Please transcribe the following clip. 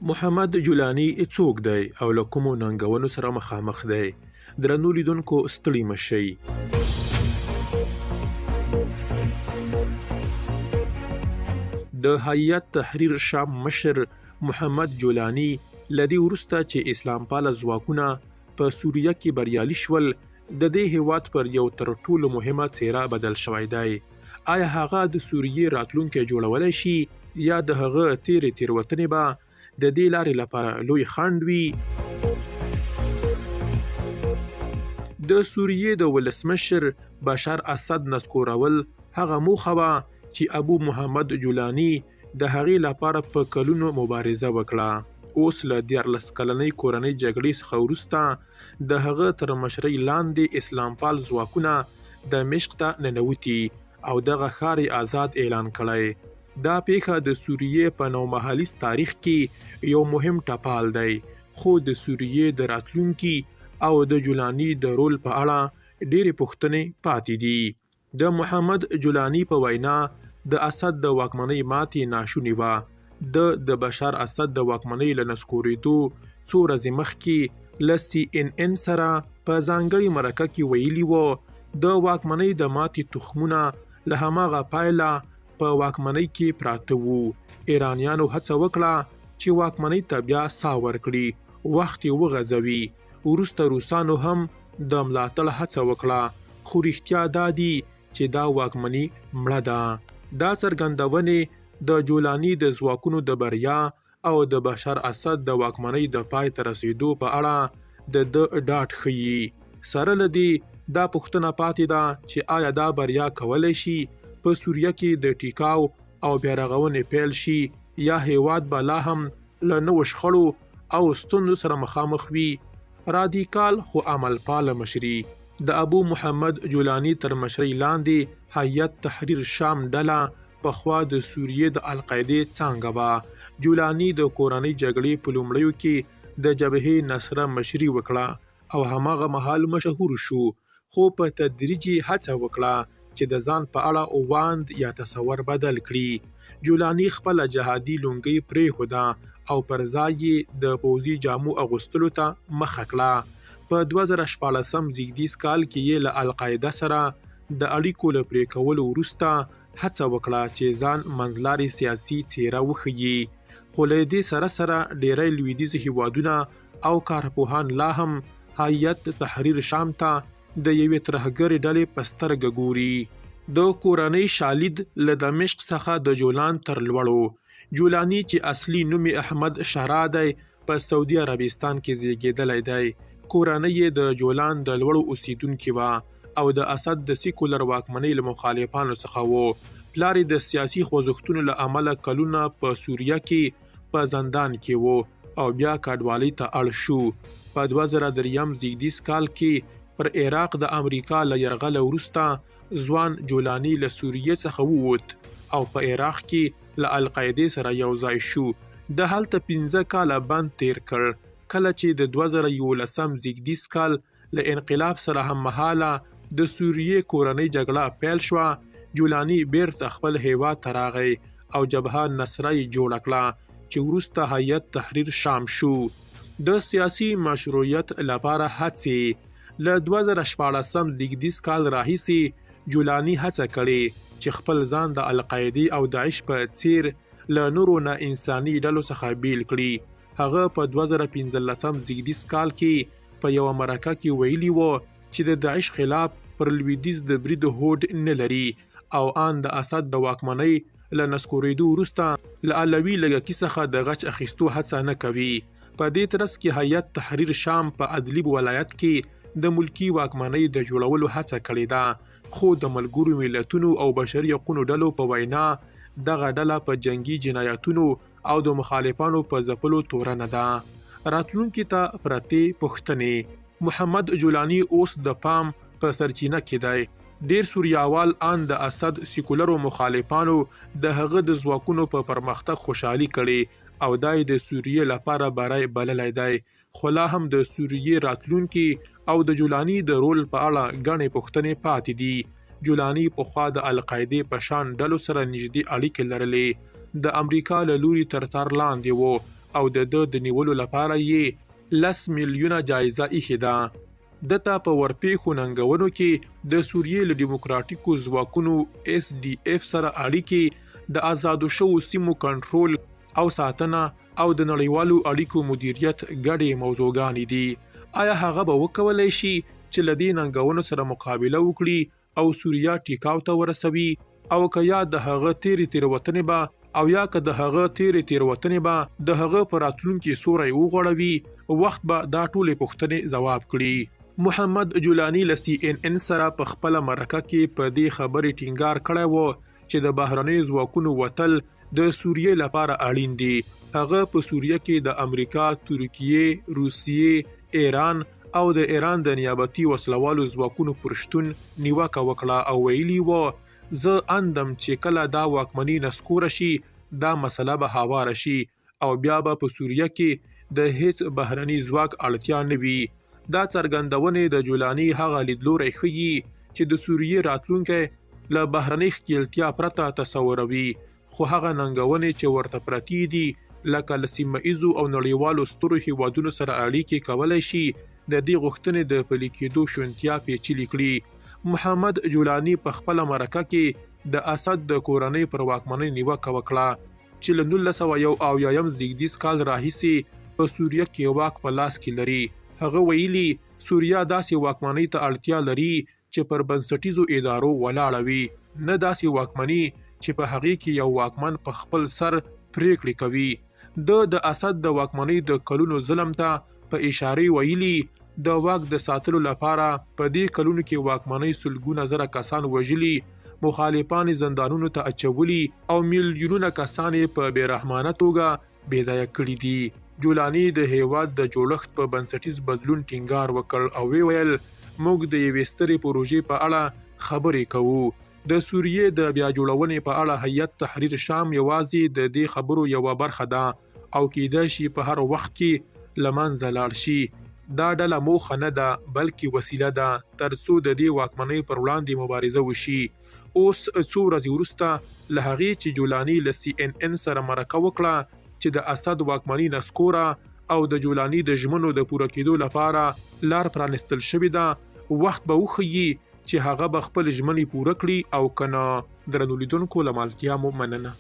محمد جولاني څوک دی او له کومو ننګونو سره مخامخ دی؟ درنو لیدونکو ستړي مشئ. د هیئت تحریر شام مشر محمد جولاني لدی وروسته چې اسلام پاله ځواکونه په سوریه کې بریالي شول، د دې هیواد پر یو تر ټولو مهمه څیره بدل شوی دی. آیا هغه د سوریې راتلونکی جوړولی شي یا د هغه تیروتنې به د دې لارې لپاره لوی خنډ وي؟ د سوریې د ولسمشر بشار اسد نسکورول هغه موخه وه چې ابو محمد جولاني د هغې لپاره په کلونو مبارزه وکړه. اوس له 14 کلنۍ کورنۍ جګړې څخه وروسته د هغه تر مشرۍ لاندې اسلام پال ځواکونه دمشق ته ننوتي او دغه ښار یې آزاد اعلان کړی. دا پیښه د سوریې په نومهالیز تاریخ کې یو مهم ټپال دی، خو د سوریې د راتلونکي او د جولاني د رول په اړه ډېرې پوښتنې پاتې دي. د محمد جولاني په وینا د اسد د واکمنۍ ماتې ناشونې وه. د بشار اسد د واکمنۍ له نسکورېدو څو ورځې مخکې له CNN سره په ځانګړي مرکه کې ویلي وو د واکمنۍ د ماتې تخمونه له هماغه پایله په واکمنۍ کې پراته وو. ایرانیانو هڅه وکړه چې واکمنۍ ته بیا ساه ورکړي، وخت یې وغځوي. وروسته روسانو هم د ملاتړ هڅه وکړه، خو رښتیا دا دي چې دا واکمني مړه ده. دا څرګندونې د جولاني د ځواکونو د بریا او د بشار اسد د واکمنۍ د پای ته رسېدو په اړه د ډاډ ښیي. سره له دې دا پوښتنه پاتې ده چې آیا دا بریا کولی شي په سوریه کې د ټیکاو او بیارغونې پیل شي یا هیواد به لا هم له نوو شخړو او ستونزو سره مخامخ وي؟ رادیکال خو عمل پاله مشري د ابو محمد جولاني تر مشرۍ لاندې هیئت تحریر شام ډله پخوا د سوریې د القاعدې څانګه وه. جولاني د کورنۍ جګړې په لومړیو کې د جبهې نصره مشري وکړه او هماغه مهال مشهور شو، خو په تدریج یې هڅه وکړه چې د ځان په اړه واند یا تصور بدل کړي. جولاني خپله جهادي لونګۍ پرېښوده او پر ځای یې د پوځي جامو اغوستلو ته مخه کړه. په 2014 زیږدیز کال کې یې له القاعده سره د اړیکو له پرې کولو وروسته هڅه وکړه چې ځان منځلارې سیاسي څیره وښیي. خو له دې سره سره ډیری لویدیځ هیوادونه او کارپوهان لا هم هیئت تحریر شام ته د یوې ترهګرې ډلې په سترګه ګوري. د کورنۍ شالید له دمشق څخه د جولان تر لوړو. جولاني چې اصلي نوم یې احمد شارع دی، په سعودي عربستان کې زیږېدلی دی. کورنۍ یې د جولان د لوړو اوسیدونکې وه او د اسد د سیکولر واکمنۍ له مخالفانو څخه و. پلار یې د سیاسي خوځښتونو له امله کلونه په سوریه کې په زندان کې و او بیا کډوالۍ ته اړ شو. په 2003 زیږدیز کال کې پر عراق د امریکا له یرغله وروسته ځوان جولاني له سوریې څخه ووت او په عراق کې له القاعدې سره یو ځای شو. د هلته 15 کاله بند تیر کړ. کله چې د 2011 زیږدیز کال له انقلاب سره هم مهاله د سوریې کورنۍ جګړه پیل شوه، جولاني بیرته خپل هیواد ته راغی او جبهه نصره یې جوړه کړه چې وروسته هیئت تحریر شام شو. د سیاسي مشروعیت لپاره هڅې له 2014 زیږدیز کال راهیسې جولاني هڅه کړې چې خپل ځان د القاعدې او داعش په څیر له نورو نه انساني ډلو څخه بیل کړي. هغه په 2015 زیږدیز کال کې په یوه مرکه کې ویلي وو چې د داعش خلاف پر لویدیځ د برید هوډ نه لري او ان د اسد د واکمنۍ له نسکورېدو وروسته له علوي لږکي څخه د غچ اخیستو هڅه نه کوي. په دې ترڅ کې هیئت تحریر شام په ادلیب ولایت کې د ملکی واکمنۍ د جوړولو هڅه کړې ده، خو د ملګرو ملتونو او بشري حقوقو ډلو په وینا دغه ډله په جنگي جنایتونو او د مخالفانو په ځپلو تورنه ده. راتلونکي ته پرتې پوښتنې. محمد جولاني اوس د پام په سرچینه کې دی. ډیر سوریاوال ان د اسد سیکولرو مخالفانو د هغه د ځواکونو په پرمختګ خوشحالي کړي او دای د سوریې لپاره برای بللی دی، خو لا هم د سوریې راتلونکي او د جولاني د رول په اړه ګڼې پوښتنې پاتې دي. جولاني پخوا د القاعدې په شان ډلو سره نږدې اړیکې لرلې، د امریکا له لوري تر څار لاندې و او د نیولو لپاره یې 10 میلیونه جایزه ایښې ده. دته په ورپېښو ننګونو کې د سوریې له ډیموکراتیکو ځواکونو SDF سره اړیکې، د آزادو شوو سیمو کنټرول او ساتنه او د نړیوالو اړیکو مدیریت ګډې موضوعګانې دي. آیا هغه به وکولی شي چې له دې ننګونو سره مقابله وکړي او سوریه ټیکاو ته ورسوي، او که یا د هغه تیروتنې به د هغه په راتلونکي سوری وغوړوي؟ وخت به دا ټولې پوښتنې ځواب کړي. محمد جولاني له CNN سره په خپله مرکه کې په دې خبرې ټینګار کړی و چې د بهرنیو ځواکونو وتل د سوریې لپاره اړین دي. هغه په سوریه کې د امریکا، ترکیې، روسیې، ایران او د ایران د نیابتي وسلوالو ځواکونو پر شتون نیوکه وکړه او ویلي و زه اندم چې کله دا واکمني نسکوره شي دا مسله به هواره شي او بیا به په سوریه کې د هیڅ بهرني ځواک اړتیا نه وي. دا څرګندونې د جولاني هغه لیدلوری ښیي چې د سوریې راتلونکی له بهرنۍ ښکیلتیا پرته تصوروي، خو هغه ننګونې چې ورته پرتې دي لکه له سیمه ایزو او نړیوالو سترو هیوادونو سره اړیکې کولی شي د دې غوښتنې د پلي کېدو شونتیا پیچلې کړي. محمد جولاني په خپله مرکه کې د اسد د کورنۍ پر واکمنۍ نیوکه وکړه چې له 1971 زیږدیز کال راهیسې په سوریه کې واک په لاس کې لري. هغه ویلي سوریه داسې واکمنۍ ته اړتیا لري چې پر بنسټیزو ادارو ولاړه وي، نه داسې واکمني چې په هغې کې یو واکمن په خپل سر پریکړې کوي. د اسد د واکمنۍ د کلونو ظلم ته په اشاره ویلي د واک د ساتلو لپاره په دې کلونو کې واکمنۍ سلګونه زره کسان وژلي، مخالفان زندانونو ته اچولي او میلیونونه کسان په بېرحمانه توګه بېځایه کړي دي. جولاني د هیواد د جوړښت په بنسټیز بدلون ټینګار وکړ او ویل موږ د یوې سترې پروژې په اړه خبرې کوو. د سوریې د بیا جوړونې په اړه هیئت تحریر شام یوازې د دې خبرو یوه برخه ده او کېدای شي په هر وخت کې له منځه لاړ شي. دا ډله موخه نه ده بلکې وسیله ده تر څو د دې واکمنۍ پر وړاندې مبارزه وشي. اوس څو ورځې وروسته له هغې چې جولاني له CNN سره مرکه وکړه چې د اسد واکمني نسکوره او د جولاني د ژمنو د پوره کېدو لپاره لار پرانستل شوې ده، وخت به وښیي چې هغه به خپل ژمنې پوره کړي او که نه. درنو لیدونکو له ملتیا مو مننه.